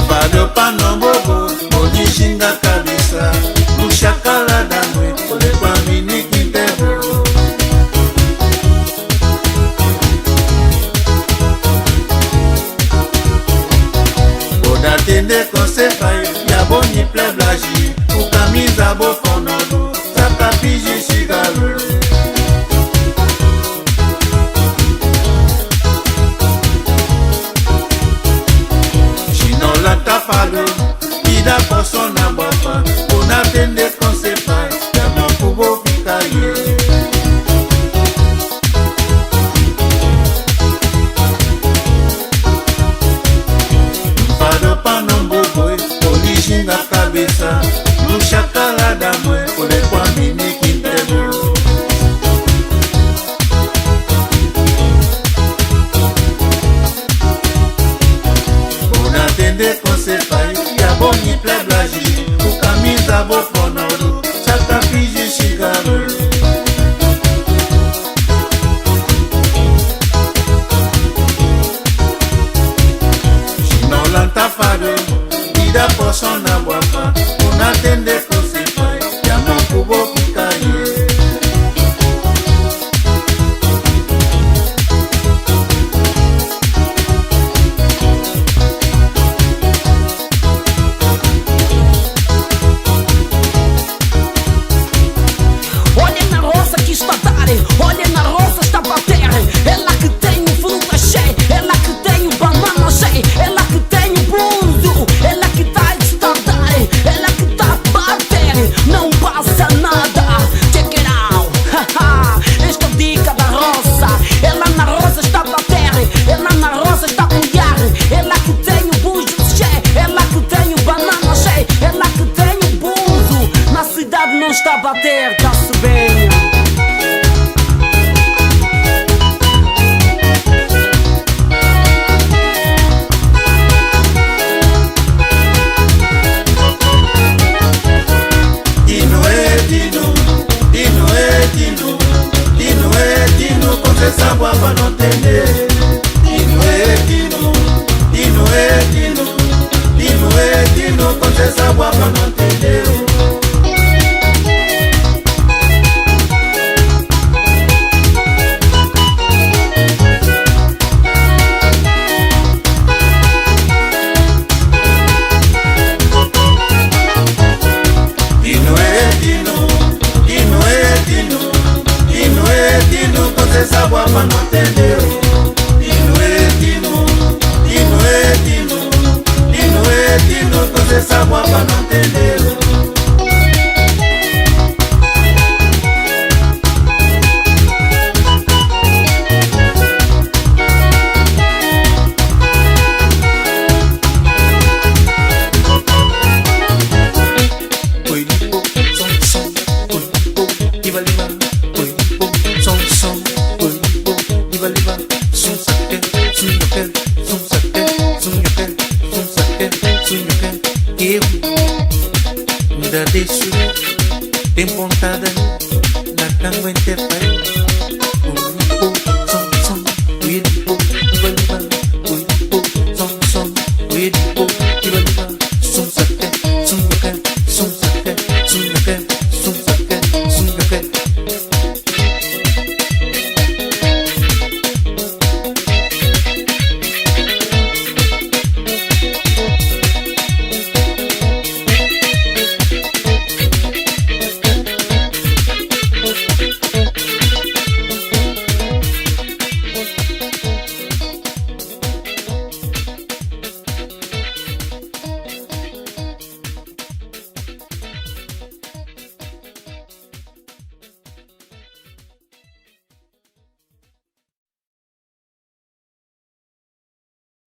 Bado pano bobo Ojishinga kabisa Mushakala damwe Ole kwa mini kitebo Boda tende konsepai Ya boni pleblaji Ukamiza bo fonodu Saka piji shigaru Tafalo, ida poso na bapa, una tende konsepa, ya mokubo fikaye. Fado panombo boy, olishinga kabisa, nushakala damwe, ole kwa mini kintebo. Una tende konsepai, ya boni pleblaji, ukamiza bo fonoru, chaka piji shigaru. Shinolanta fado, ida poso na bwapa, una tende konsepai, ya mokubo fikaye. Olha na roça, está pra terra. Ela que tem o fruta cheia, ela que tem o banana cheia, ela que tem o bundo, ela que tá estandar, ela que tá a bater. Não passa nada, check it out. Esta dica da roça. Ela na roça está pra terra, ela na roça está a mulher. Ela que tem o bujo cheio, ela que tem o banana cheio, ela que tem o bundo. Na cidade não está a bater, tá-se bem. Essa guapa não entender. Dino, com essa guapa não entender. Essa guapa não entendeu. Dino, com essa guapa não entendeu. Tem pontada na cama em